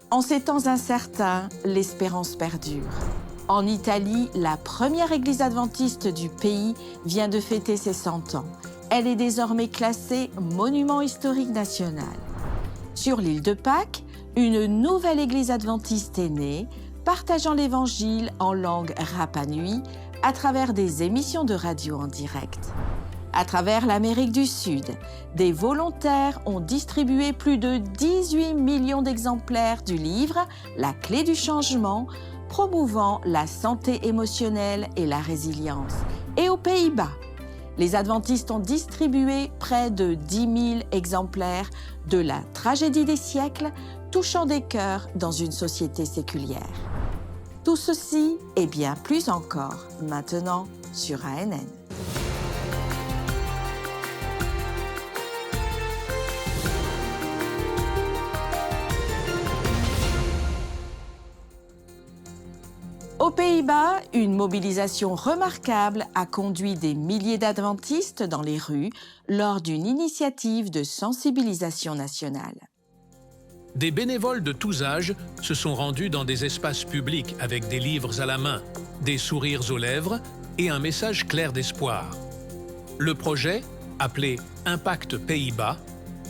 En ces temps incertains, l'espérance perdure. En Italie, la première église adventiste du pays vient de fêter ses 100 ans. Elle est désormais classée monument historique national. Sur l'île de Pâques, une nouvelle église adventiste est née, partageant l'évangile en langue Rapa Nui à travers des émissions de radio en direct. À travers l'Amérique du Sud, des volontaires ont distribué plus de 18 millions d'exemplaires du livre « La clé du changement », promouvant la santé émotionnelle et la résilience. Et aux Pays-Bas, les adventistes ont distribué près de 10 000 exemplaires de La tragédie des siècles, touchant des cœurs dans une société séculière. Tout ceci et bien plus encore, maintenant sur ANN. Aux Pays-Bas, une mobilisation remarquable a conduit des milliers d'adventistes dans les rues lors d'une initiative de sensibilisation nationale. Des bénévoles de tous âges se sont rendus dans des espaces publics avec des livres à la main, des sourires aux lèvres et un message clair d'espoir. Le projet, appelé Impact Pays-Bas,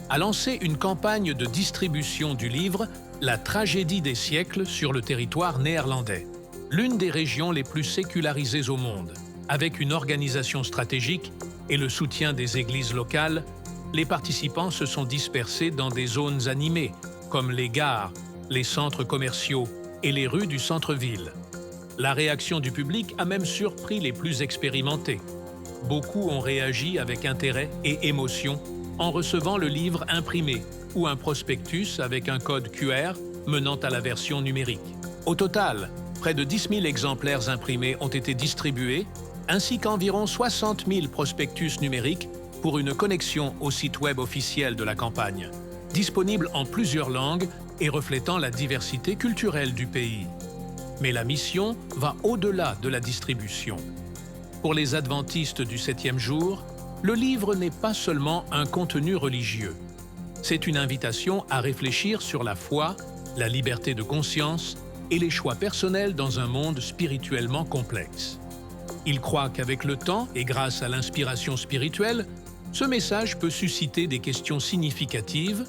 a lancé une campagne de distribution du livre « La tragédie des siècles » sur le territoire néerlandais, l'une des régions les plus sécularisées au monde. Avec une organisation stratégique et le soutien des églises locales, les participants se sont dispersés dans des zones animées, comme les gares, les centres commerciaux et les rues du centre-ville. La réaction du public a même surpris les plus expérimentés. Beaucoup ont réagi avec intérêt et émotion en recevant le livre imprimé ou un prospectus avec un code QR menant à la version numérique. Au total, près de 10 000 exemplaires imprimés ont été distribués, ainsi qu'environ 60 000 prospectus numériques pour une connexion au site web officiel de la campagne, disponible en plusieurs langues et reflétant la diversité culturelle du pays. Mais la mission va au-delà de la distribution. Pour les adventistes du 7e jour, le livre n'est pas seulement un contenu religieux. C'est une invitation à réfléchir sur la foi, la liberté de conscience et les choix personnels dans un monde spirituellement complexe. Il croit qu'avec le temps et grâce à l'inspiration spirituelle, ce message peut susciter des questions significatives,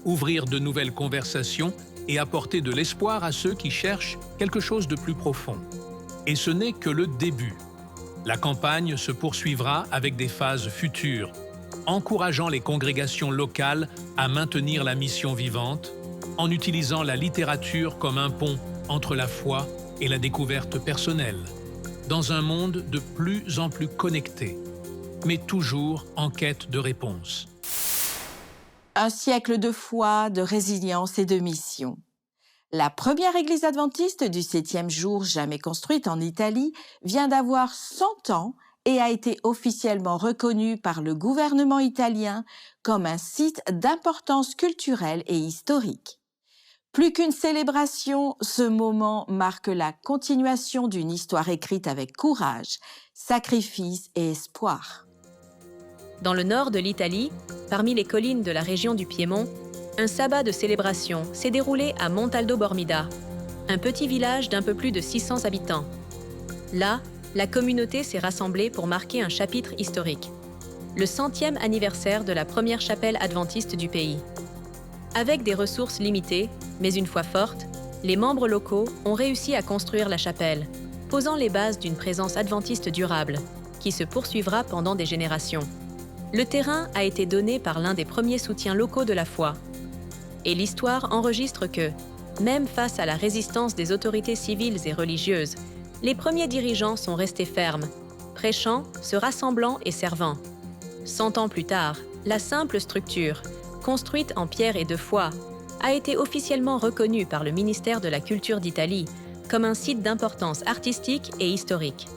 ouvrir de nouvelles conversations et apporter de l'espoir à ceux qui cherchent quelque chose de plus profond. Et ce n'est que le début. La campagne se poursuivra avec des phases futures, encourageant les congrégations locales à maintenir la mission vivante, en utilisant la littérature comme un pont entre la foi et la découverte personnelle, dans un monde de plus en plus connecté, mais toujours en quête de réponse. Un siècle de foi, de résilience et de mission. La première église adventiste du 7e jour jamais construite en Italie vient d'avoir 100 ans et a été officiellement reconnue par le gouvernement italien comme un site d'importance culturelle et historique. Plus qu'une célébration, ce moment marque la continuation d'une histoire écrite avec courage, sacrifice et espoir. Dans le nord de l'Italie, parmi les collines de la région du Piémont, un sabbat de célébration s'est déroulé à Montaldo Bormida, un petit village d'un peu plus de 600 habitants. Là, la communauté s'est rassemblée pour marquer un chapitre historique, le 100e anniversaire de la première chapelle adventiste du pays. Avec des ressources limitées, mais une foi forte, les membres locaux ont réussi à construire la chapelle, posant les bases d'une présence adventiste durable, qui se poursuivra pendant des générations. Le terrain a été donné par l'un des premiers soutiens locaux de la foi. Et l'histoire enregistre que, même face à la résistance des autorités civiles et religieuses, les premiers dirigeants sont restés fermes, prêchant, se rassemblant et servant. 100 ans plus tard, la simple structure, construite en pierre et de foi, a été officiellement reconnue par le ministère de la Culture d'Italie comme un site d'importance artistique et historique.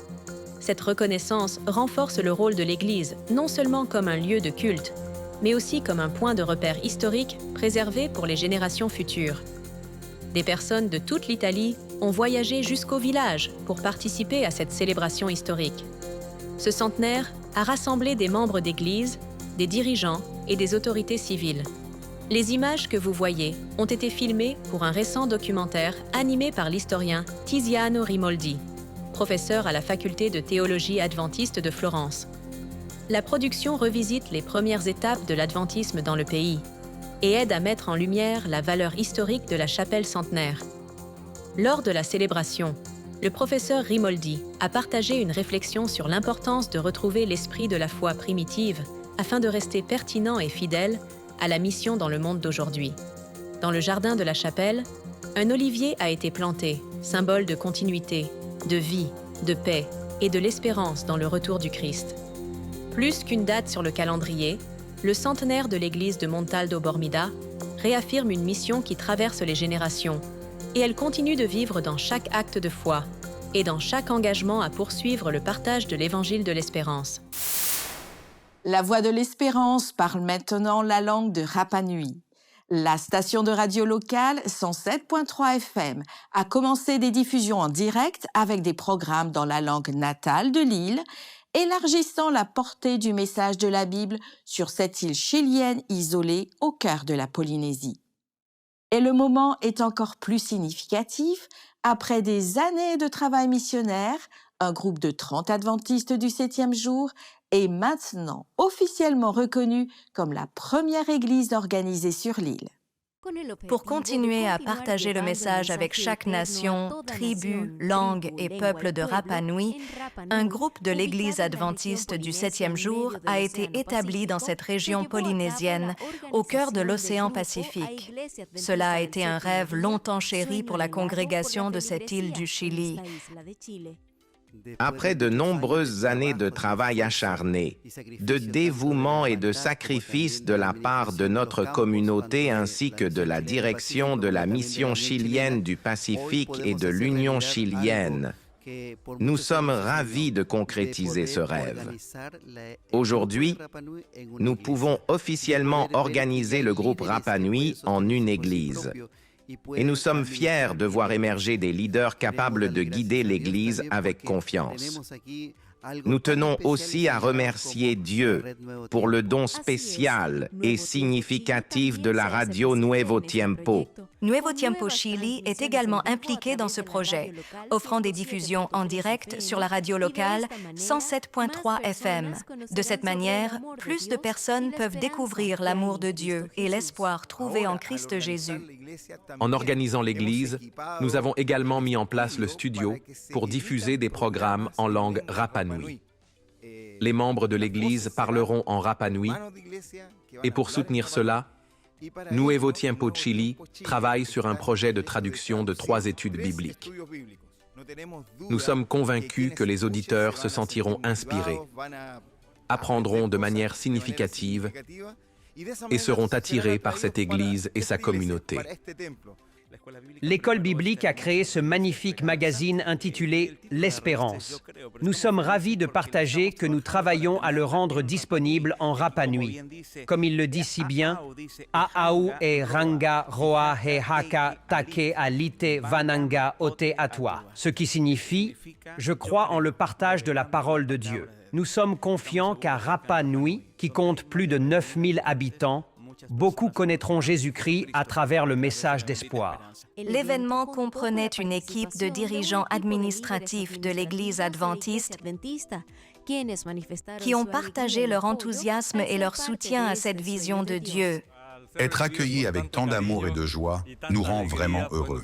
Cette reconnaissance renforce le rôle de l'Église non seulement comme un lieu de culte, mais aussi comme un point de repère historique préservé pour les générations futures. Des personnes de toute l'Italie ont voyagé jusqu'au village pour participer à cette célébration historique. Ce centenaire a rassemblé des membres d'Église, des dirigeants et des autorités civiles. Les images que vous voyez ont été filmées pour un récent documentaire animé par l'historien Tiziano Rimoldi, professeur à la faculté de théologie adventiste de Florence. La production revisite les premières étapes de l'adventisme dans le pays et aide à mettre en lumière la valeur historique de la chapelle centenaire. Lors de la célébration, le professeur Rimoldi a partagé une réflexion sur l'importance de retrouver l'esprit de la foi primitive afin de rester pertinent et fidèle à la mission dans le monde d'aujourd'hui. Dans le jardin de la chapelle, un olivier a été planté, symbole de continuité, de vie, de paix et de l'espérance dans le retour du Christ. Plus qu'une date sur le calendrier, le centenaire de l'église de Montaldo Bormida réaffirme une mission qui traverse les générations, et elle continue de vivre dans chaque acte de foi et dans chaque engagement à poursuivre le partage de l'évangile de l'espérance. La Voix de l'Espérance parle maintenant la langue de Rapa Nui. La station de radio locale 107.3 FM a commencé des diffusions en direct avec des programmes dans la langue natale de l'île, élargissant la portée du message de la Bible sur cette île chilienne isolée au cœur de la Polynésie. Et le moment est encore plus significatif. Après des années de travail missionnaire, un groupe de 30 adventistes du 7e jour est maintenant officiellement reconnu comme la première église organisée sur l'île. Pour continuer à partager le message avec chaque nation, tribu, langue et peuple de Rapa Nui, un groupe de l'Église adventiste du 7e jour a été établi dans cette région polynésienne, au cœur de l'océan Pacifique. Cela a été un rêve longtemps chéri pour la congrégation de cette île du Chili. Après de nombreuses années de travail acharné, de dévouement et de sacrifice de la part de notre communauté ainsi que de la direction de la mission chilienne du Pacifique et de l'Union chilienne, nous sommes ravis de concrétiser ce rêve. Aujourd'hui, nous pouvons officiellement organiser le groupe Rapa Nui en une église. Et nous sommes fiers de voir émerger des leaders capables de guider l'Église avec confiance. Nous tenons aussi à remercier Dieu pour le don spécial et significatif de la radio Nuevo Tiempo. Nuevo Tiempo Chili est également impliqué dans ce projet, offrant des diffusions en direct sur la radio locale 107.3 FM. De cette manière, plus de personnes peuvent découvrir l'amour de Dieu et l'espoir trouvé en Christ Jésus. En organisant l'Église, nous avons également mis en place le studio pour diffuser des programmes en langue Rapa Nui. Les membres de l'Église parleront en Rapa Nui et pour soutenir cela, Nuevo Tiempo Chili travaille sur un projet de traduction de 3 études bibliques. Nous sommes convaincus que les auditeurs se sentiront inspirés, apprendront de manière significative et seront attirés par cette Église et sa communauté. L'école biblique a créé ce magnifique magazine intitulé « L'Espérance ». Nous sommes ravis de partager que nous travaillons à le rendre disponible en Rapa Nui. Comme il le dit si bien, « Aau e ranga roa he haka take alite vananga ote atua », ce qui signifie « Je crois en le partage de la parole de Dieu ». Nous sommes confiants qu'à Rapa Nui, qui compte plus de 9000 habitants, beaucoup connaîtront Jésus-Christ à travers le message d'espoir. L'événement comprenait une équipe de dirigeants administratifs de l'Église adventiste qui ont partagé leur enthousiasme et leur soutien à cette vision de Dieu. Être accueillis avec tant d'amour et de joie nous rend vraiment heureux.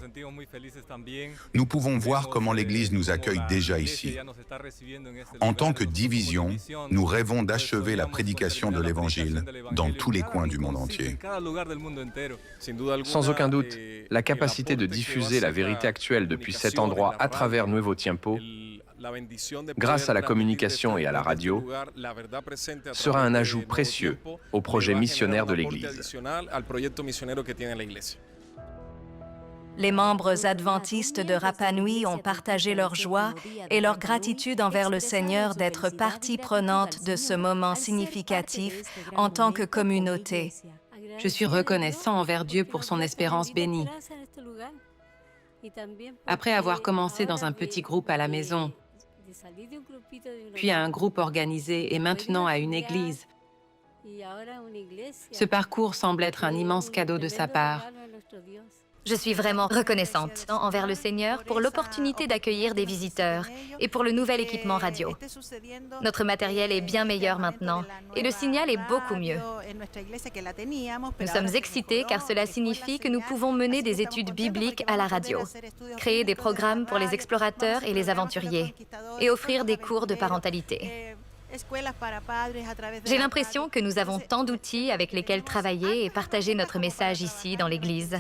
Nous pouvons voir comment l'Église nous accueille déjà ici. En tant que division, nous rêvons d'achever la prédication de l'Évangile dans tous les coins du monde entier. Sans aucun doute, la capacité de diffuser la vérité actuelle depuis cet endroit à travers Nuevo Tiempo, grâce à la communication et à la radio, sera un ajout précieux au projet missionnaire de l'Église. Les membres adventistes de Rapa Nui ont partagé leur joie et leur gratitude envers le Seigneur d'être partie prenante de ce moment significatif en tant que communauté. Je suis reconnaissant envers Dieu pour son espérance bénie. Après avoir commencé dans un petit groupe à la maison, puis à un groupe organisé et maintenant à une église, Ce parcours semble être un immense cadeau de sa part. Je suis vraiment reconnaissante envers le Seigneur pour l'opportunité d'accueillir des visiteurs et pour le nouvel équipement radio. Notre matériel est bien meilleur maintenant et le signal est beaucoup mieux. Nous sommes excités car cela signifie que nous pouvons mener des études bibliques à la radio, créer des programmes pour les explorateurs et les aventuriers et offrir des cours de parentalité. J'ai l'impression que nous avons tant d'outils avec lesquels travailler et partager notre message ici dans l'Église.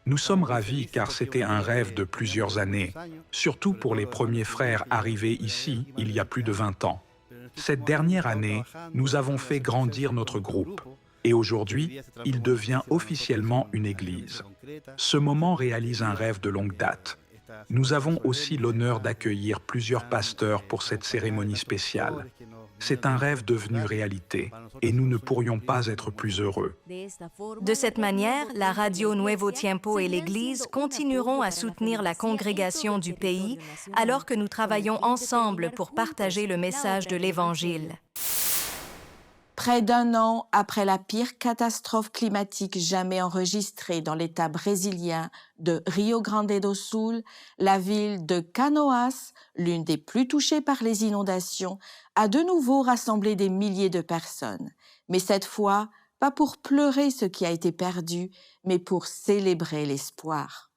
Nous sommes ravis car c'était un rêve de plusieurs années, surtout pour les premiers frères arrivés ici il y a plus de 20 ans. Cette dernière année, nous avons fait grandir notre groupe et aujourd'hui, il devient officiellement une église. Ce moment réalise un rêve de longue date. Nous avons aussi l'honneur d'accueillir plusieurs pasteurs pour cette cérémonie spéciale. C'est un rêve devenu réalité et nous ne pourrions pas être plus heureux. De cette manière, la radio Nuevo Tiempo et l'Église continueront à soutenir la congrégation du pays alors que nous travaillons ensemble pour partager le message de l'Évangile. Près d'1 an après la pire catastrophe climatique jamais enregistrée dans l'État brésilien de Rio Grande do Sul, la ville de Canoas, l'une des plus touchées par les inondations, a de nouveau rassemblé des milliers de personnes. Mais cette fois, pas pour pleurer ce qui a été perdu, mais pour célébrer l'espoir.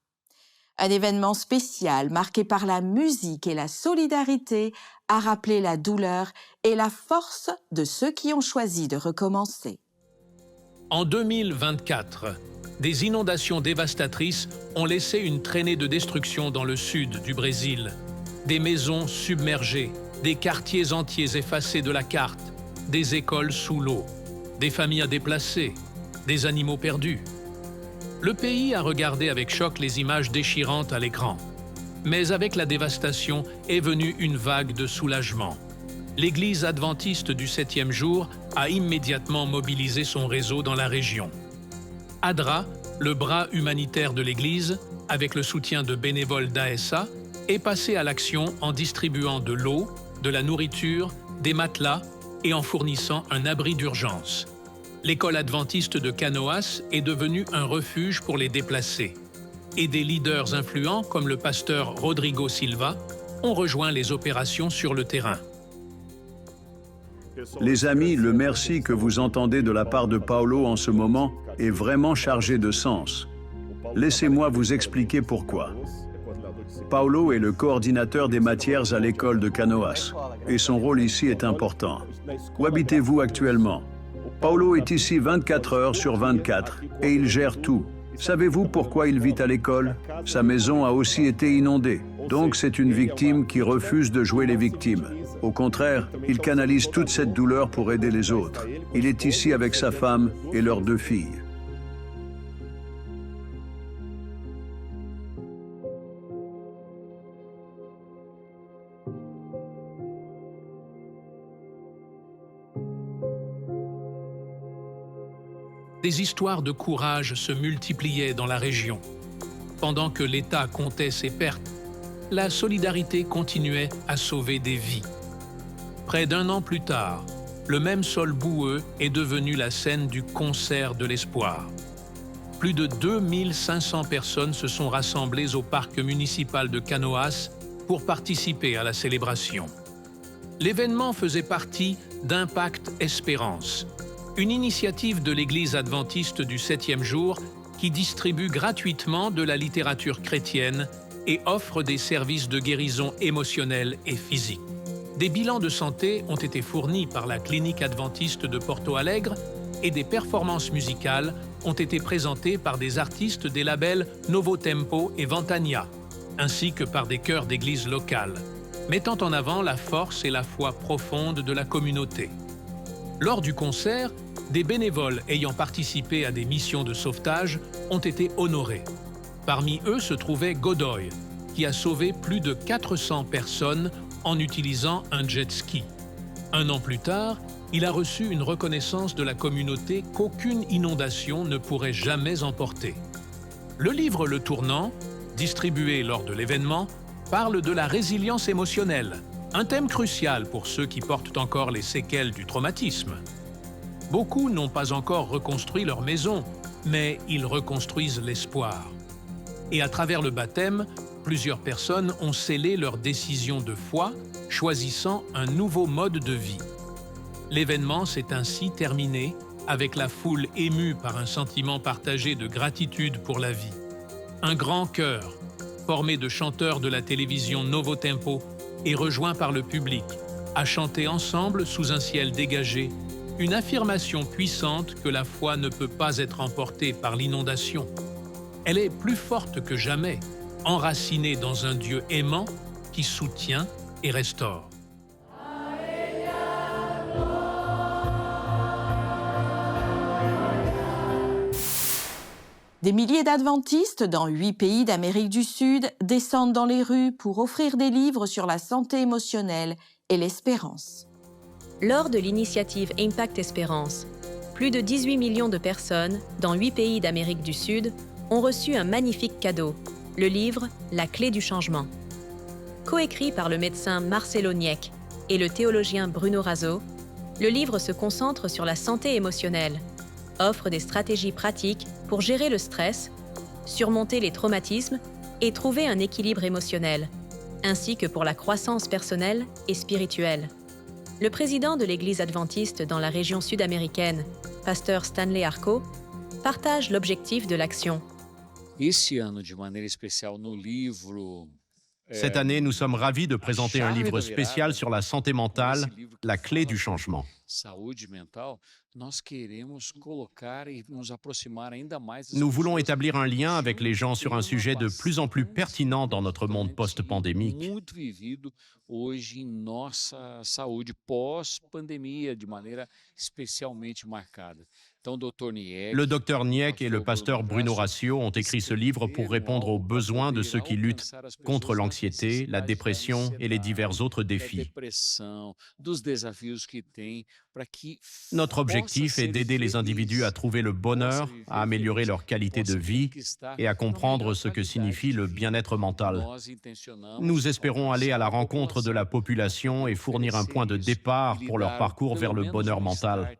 Un événement spécial marqué par la musique et la solidarité a rappelé la douleur et la force de ceux qui ont choisi de recommencer. En 2024, des inondations dévastatrices ont laissé une traînée de destruction dans le sud du Brésil. Des maisons submergées, des quartiers entiers effacés de la carte, des écoles sous l'eau, des familles déplacées, des animaux perdus. Le pays a regardé avec choc les images déchirantes à l'écran. Mais avec la dévastation est venue une vague de soulagement. L'Église adventiste du 7e jour a immédiatement mobilisé son réseau dans la région. ADRA, le bras humanitaire de l'Église, avec le soutien de bénévoles d'ASA, est passé à l'action en distribuant de l'eau, de la nourriture, des matelas et en fournissant un abri d'urgence. L'école adventiste de Canoas est devenue un refuge pour les déplacés. Et des leaders influents, comme le pasteur Rodrigo Silva, ont rejoint les opérations sur le terrain. Les amis, le merci que vous entendez de la part de Paulo en ce moment est vraiment chargé de sens. Laissez-moi vous expliquer pourquoi. Paulo est le coordinateur des matières à l'école de Canoas, et son rôle ici est important. Où habitez-vous actuellement? Paulo est ici 24 heures sur 24, et il gère tout. Savez-vous pourquoi il vit à l'école? Sa maison a aussi été inondée, donc c'est une victime qui refuse de jouer les victimes. Au contraire, il canalise toute cette douleur pour aider les autres. Il est ici avec sa femme et leurs 2 filles. Des histoires de courage se multipliaient dans la région. Pendant que l'État comptait ses pertes, la solidarité continuait à sauver des vies. Près d'1 an plus tard, le même sol boueux est devenu la scène du concert de l'espoir. Plus de 2500 personnes se sont rassemblées au parc municipal de Canoas pour participer à la célébration. L'événement faisait partie d'Impact Espérance, une initiative de l'Église adventiste du 7e jour qui distribue gratuitement de la littérature chrétienne et offre des services de guérison émotionnelle et physique. Des bilans de santé ont été fournis par la clinique adventiste de Porto Alegre et des performances musicales ont été présentées par des artistes des labels Novo Tempo et Ventania, ainsi que par des chœurs d'églises locales, mettant en avant la force et la foi profonde de la communauté. Lors du concert, des bénévoles ayant participé à des missions de sauvetage ont été honorés. Parmi eux se trouvait Godoy, qui a sauvé plus de 400 personnes en utilisant un jet ski. 1 an plus tard, il a reçu une reconnaissance de la communauté qu'aucune inondation ne pourrait jamais emporter. Le livre Le Tournant, distribué lors de l'événement, parle de la résilience émotionnelle, un thème crucial pour ceux qui portent encore les séquelles du traumatisme. Beaucoup n'ont pas encore reconstruit leur maison, mais ils reconstruisent l'espoir. Et à travers le baptême, plusieurs personnes ont scellé leur décision de foi, choisissant un nouveau mode de vie. L'événement s'est ainsi terminé avec la foule émue par un sentiment partagé de gratitude pour la vie. Un grand chœur, formé de chanteurs de la télévision Novo Tempo et rejoint par le public, a chanté ensemble sous un ciel dégagé une affirmation puissante que la foi ne peut pas être emportée par l'inondation. Elle est plus forte que jamais, enracinée dans un Dieu aimant qui soutient et restaure. Des milliers d'adventistes dans 8 pays d'Amérique du Sud descendent dans les rues pour offrir des livres sur la santé émotionnelle et l'espérance. Lors de l'initiative Impact Espérance, plus de 18 millions de personnes dans 8 pays d'Amérique du Sud ont reçu un magnifique cadeau, le livre « La clé du changement ». Coécrit par le médecin Marcelo Niek et le théologien Bruno Razo, le livre se concentre sur la santé émotionnelle, offre des stratégies pratiques pour gérer le stress, surmonter les traumatismes et trouver un équilibre émotionnel, ainsi que pour la croissance personnelle et spirituelle. Le président de l'Église adventiste dans la région sud-américaine, pasteur Stanley Arco, partage l'objectif de l'action. Cette année, nous sommes ravis de présenter un livre spécial sur la santé mentale, la clé du changement. Nous voulons établir un lien avec les gens sur un sujet de plus en plus pertinent dans notre monde post-pandémique. Le docteur Niek et le pasteur Bruno Razo ont écrit ce livre pour répondre aux besoins de ceux qui luttent contre l'anxiété, la dépression et les divers autres défis. Notre objectif est d'aider les individus à trouver le bonheur, à améliorer leur qualité de vie et à comprendre ce que signifie le bien-être mental. Nous espérons aller à la rencontre de la population et fournir un point de départ pour leur parcours vers le bonheur mental.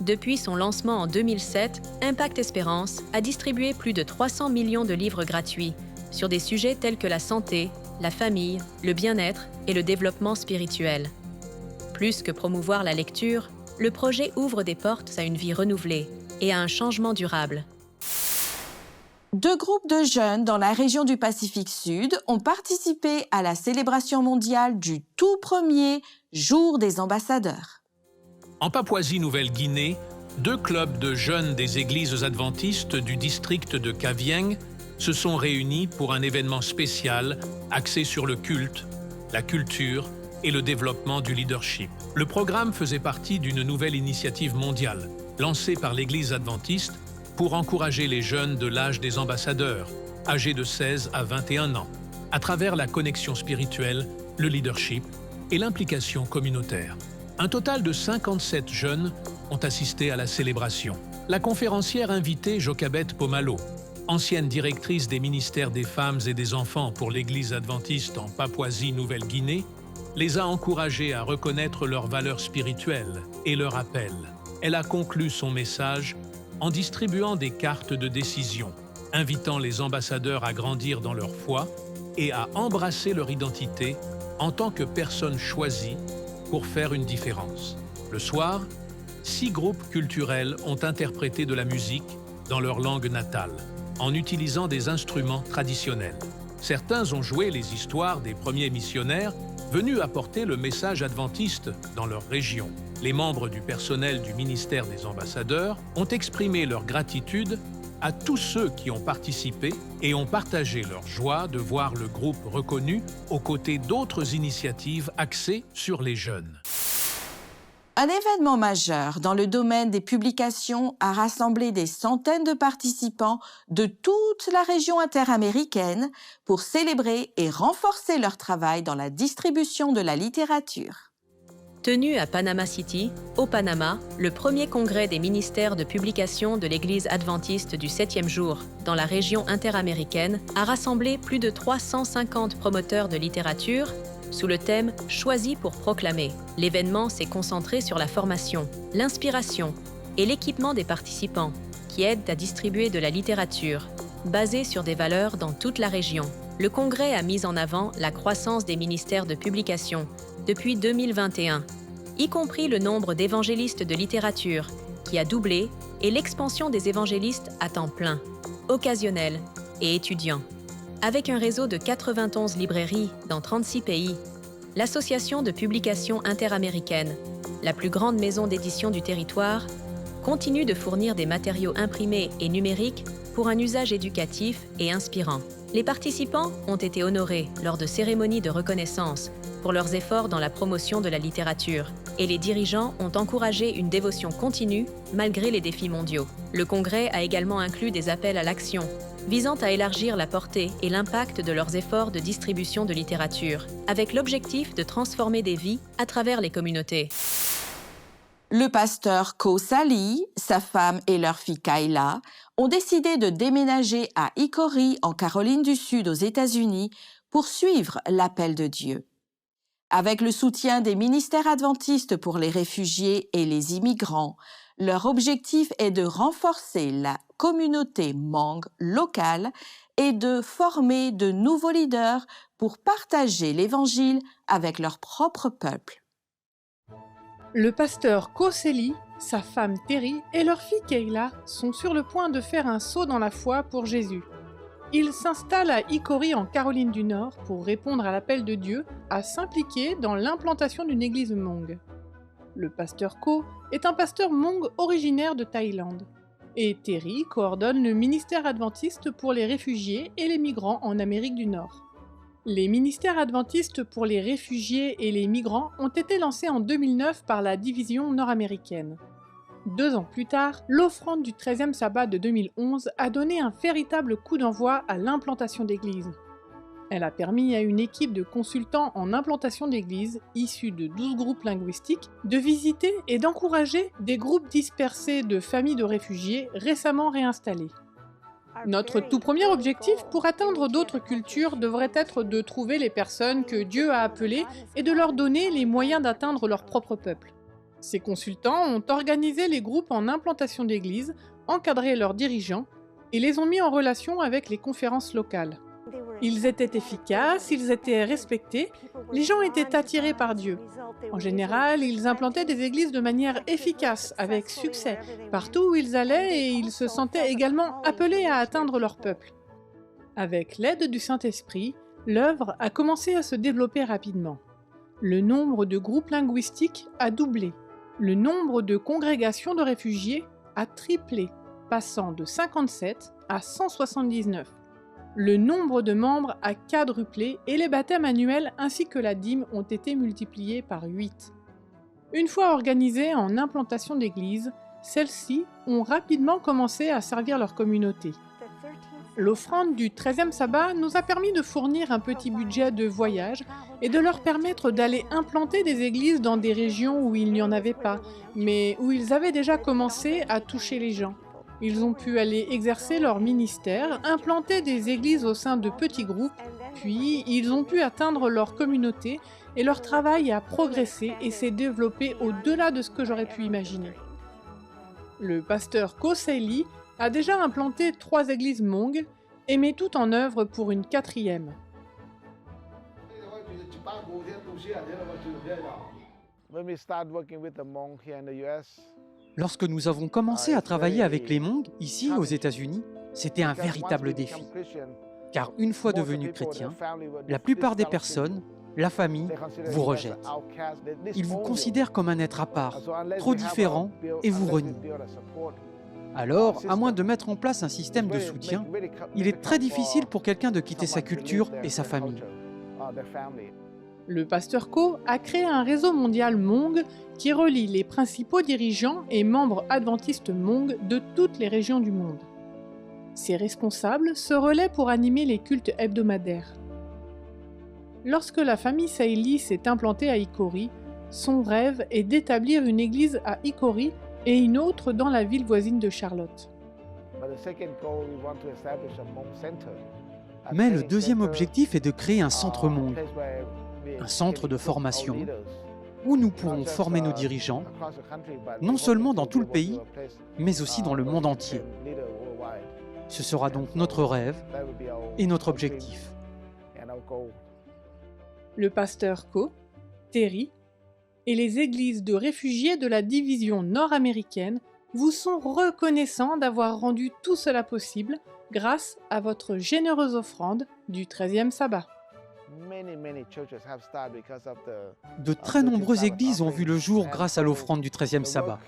Depuis son lancement en 2007, Impact Espérance a distribué plus de 300 millions de livres gratuits sur des sujets tels que la santé, la famille, le bien-être et le développement spirituel. Plus que promouvoir la lecture, le projet ouvre des portes à une vie renouvelée et à un changement durable. 2 groupes de jeunes dans la région du Pacifique Sud ont participé à la célébration mondiale du tout premier Jour des ambassadeurs. En Papouasie-Nouvelle-Guinée, 2 clubs de jeunes des églises adventistes du district de Kavieng se sont réunis pour un événement spécial axé sur le culte, la culture et le développement du leadership. Le programme faisait partie d'une nouvelle initiative mondiale, lancée par l'Église adventiste pour encourager les jeunes de l'âge des ambassadeurs, âgés de 16 à 21 ans, à travers la connexion spirituelle, le leadership et l'implication communautaire. Un total de 57 jeunes ont assisté à la célébration. La conférencière invitée Jochebed Pomalo, ancienne directrice des ministères des femmes et des enfants pour l'Église adventiste en Papouasie-Nouvelle-Guinée, les a encouragés à reconnaître leurs valeurs spirituelles et leur appel. Elle a conclu son message en distribuant des cartes de décision, invitant les ambassadeurs à grandir dans leur foi et à embrasser leur identité en tant que personnes choisies pour faire une différence. Le soir, 6 groupes culturels ont interprété de la musique dans leur langue natale, en utilisant des instruments traditionnels. Certains ont joué les histoires des premiers missionnaires venus apporter le message adventiste dans leur région. Les membres du personnel du ministère des ambassadeurs ont exprimé leur gratitude à tous ceux qui ont participé et ont partagé leur joie de voir le groupe reconnu aux côtés d'autres initiatives axées sur les jeunes. Un événement majeur dans le domaine des publications a rassemblé des centaines de participants de toute la région interaméricaine pour célébrer et renforcer leur travail dans la distribution de la littérature. Tenu à Panama City, au Panama, le premier congrès des ministères de publication de l'Église adventiste du 7e jour dans la région interaméricaine a rassemblé plus de 350 promoteurs de littérature, sous le thème « Choisi pour proclamer ». L'événement s'est concentré sur la formation, l'inspiration et l'équipement des participants, qui aident à distribuer de la littérature, basée sur des valeurs dans toute la région. Le Congrès a mis en avant la croissance des ministères de publication depuis 2021, y compris le nombre d'évangélistes de littérature, qui a doublé, et l'expansion des évangélistes à temps plein, occasionnels et étudiants. Avec un réseau de 91 librairies dans 36 pays, l'Association de publication interaméricaine, la plus grande maison d'édition du territoire, continue de fournir des matériaux imprimés et numériques pour un usage éducatif et inspirant. Les participants ont été honorés lors de cérémonies de reconnaissance pour leurs efforts dans la promotion de la littérature, et les dirigeants ont encouragé une dévotion continue malgré les défis mondiaux. Le Congrès a également inclus des appels à l'action visant à élargir la portée et l'impact de leurs efforts de distribution de littérature, avec l'objectif de transformer des vies à travers les communautés. Le pasteur Ko Sali, sa femme et leur fille Kayla ont décidé de déménager à Hickory, en Caroline du Sud, aux États-Unis, pour suivre l'appel de Dieu. Avec le soutien des ministères adventistes pour les réfugiés et les immigrants, leur objectif est de renforcer la communauté Hmong locale et de former de nouveaux leaders pour partager l'Évangile avec leur propre peuple. Le pasteur Ko Sali, sa femme Terry et leur fille Kayla sont sur le point de faire un saut dans la foi pour Jésus. Ils s'installent à Hickory en Caroline du Nord pour répondre à l'appel de Dieu à s'impliquer dans l'implantation d'une église Hmong. Le pasteur Ko est un pasteur Hmong originaire de Thaïlande. Et Terry coordonne le ministère adventiste pour les réfugiés et les migrants en Amérique du Nord. Les ministères adventistes pour les réfugiés et les migrants ont été lancés en 2009 par la division nord-américaine. 2 ans plus tard, l'offrande du 13e sabbat de 2011 a donné un véritable coup d'envoi à l'implantation d'églises. Elle a permis à une équipe de consultants en implantation d'églises, issus de 12 groupes linguistiques, de visiter et d'encourager des groupes dispersés de familles de réfugiés récemment réinstallés. Notre tout premier objectif pour atteindre d'autres cultures devrait être de trouver les personnes que Dieu a appelées et de leur donner les moyens d'atteindre leur propre peuple. Ces consultants ont organisé les groupes en implantation d'églises, encadré leurs dirigeants et les ont mis en relation avec les conférences locales. Ils étaient efficaces, ils étaient respectés, les gens étaient attirés par Dieu. En général, ils implantaient des églises de manière efficace, avec succès, partout où ils allaient, et ils se sentaient également appelés à atteindre leur peuple. Avec l'aide du Saint-Esprit, l'œuvre a commencé à se développer rapidement. Le nombre de groupes linguistiques a doublé. Le nombre de congrégations de réfugiés a triplé, passant de 57 à 179. Le nombre de membres a quadruplé et les baptêmes annuels ainsi que la dîme ont été multipliés par 8. Une fois organisées en implantation d'églises, celles-ci ont rapidement commencé à servir leur communauté. L'offrande du 13e sabbat nous a permis de fournir un petit budget de voyage et de leur permettre d'aller implanter des églises dans des régions où il n'y en avait pas, mais où ils avaient déjà commencé à toucher les gens. Ils ont pu aller exercer leur ministère, implanter des églises au sein de petits groupes, puis ils ont pu atteindre leur communauté et leur travail a progressé et s'est développé au-delà de ce que j'aurais pu imaginer. Le pasteur Ko Sali a déjà implanté 3 églises Hmong et met tout en œuvre pour une 4e. Lorsque nous avons commencé à travailler avec les Hmong, ici aux États-Unis, c'était un véritable défi. Car une fois devenus chrétiens, la plupart des personnes, la famille, vous rejettent. Ils vous considèrent comme un être à part, trop différent, et vous renient. Alors, à moins de mettre en place un système de soutien, il est très difficile pour quelqu'un de quitter sa culture et sa famille. Le pasteur Ko a créé un réseau mondial Hmong qui relie les principaux dirigeants et membres adventistes Hmong de toutes les régions du monde. Ses responsables se relaient pour animer les cultes hebdomadaires. Lorsque la famille Sali s'est implantée à Hickory, son rêve est d'établir une église à Hickory et une autre dans la ville voisine de Charlotte. Mais le deuxième objectif est de créer un centre Hmong. un centre de formation où nous pourrons former nos dirigeants, non seulement dans tout le pays, mais aussi dans le monde entier. Ce sera donc notre rêve et notre objectif. Le pasteur Co, Terry et les églises de réfugiés de la division nord-américaine vous sont reconnaissants d'avoir rendu tout cela possible grâce à votre généreuse offrande du 13e sabbat. De très nombreuses églises ont vu le jour grâce à l'offrande du 13e sabbat.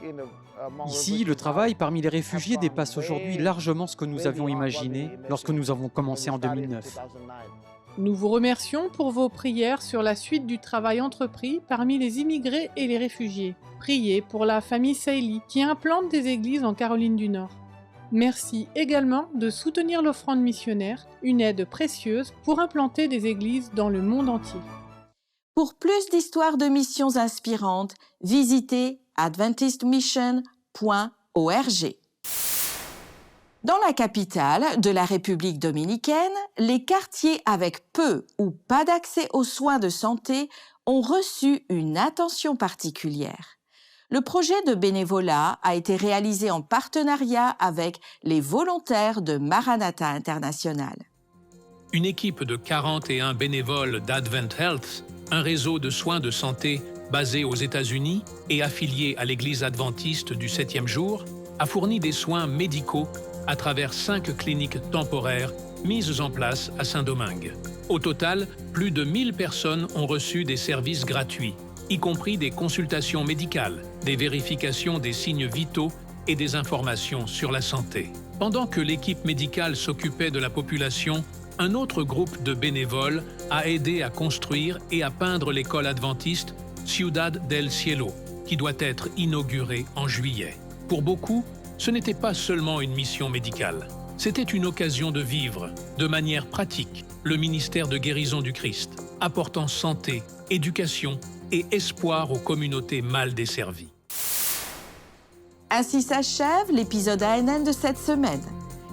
Ici, le travail parmi les réfugiés dépasse aujourd'hui largement ce que nous avions imaginé lorsque nous avons commencé en 2009. Nous vous remercions pour vos prières sur la suite du travail entrepris parmi les immigrés et les réfugiés. Priez pour la famille Sailly qui implante des églises en Caroline du Nord. Merci également de soutenir l'offrande missionnaire, une aide précieuse pour implanter des églises dans le monde entier. Pour plus d'histoires de missions inspirantes, visitez adventistmission.org. Dans la capitale de la République dominicaine, les quartiers avec peu ou pas d'accès aux soins de santé ont reçu une attention particulière. Le projet de bénévolat a été réalisé en partenariat avec les volontaires de Maranatha International. Une équipe de 41 bénévoles d'Advent Health, un réseau de soins de santé basé aux États-Unis et affilié à l'Église adventiste du 7e jour, a fourni des soins médicaux à travers 5 cliniques temporaires mises en place à Saint-Domingue. Au total, plus de 1000 personnes ont reçu des services gratuits, y compris des consultations médicales, des vérifications des signes vitaux et des informations sur la santé. Pendant que l'équipe médicale s'occupait de la population, un autre groupe de bénévoles a aidé à construire et à peindre l'école adventiste Ciudad del Cielo, qui doit être inaugurée en juillet. Pour beaucoup, ce n'était pas seulement une mission médicale. C'était une occasion de vivre, de manière pratique, le ministère de guérison du Christ, apportant santé, éducation et espoir aux communautés mal desservies. Ainsi s'achève l'épisode ANN de cette semaine.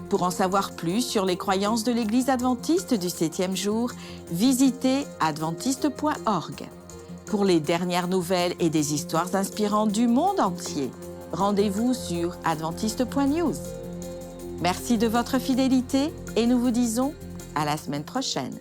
Pour en savoir plus sur les croyances de l'Église adventiste du 7e jour, visitez adventiste.org. Pour les dernières nouvelles et des histoires inspirantes du monde entier, rendez-vous sur adventiste.news. Merci de votre fidélité et nous vous disons à la semaine prochaine.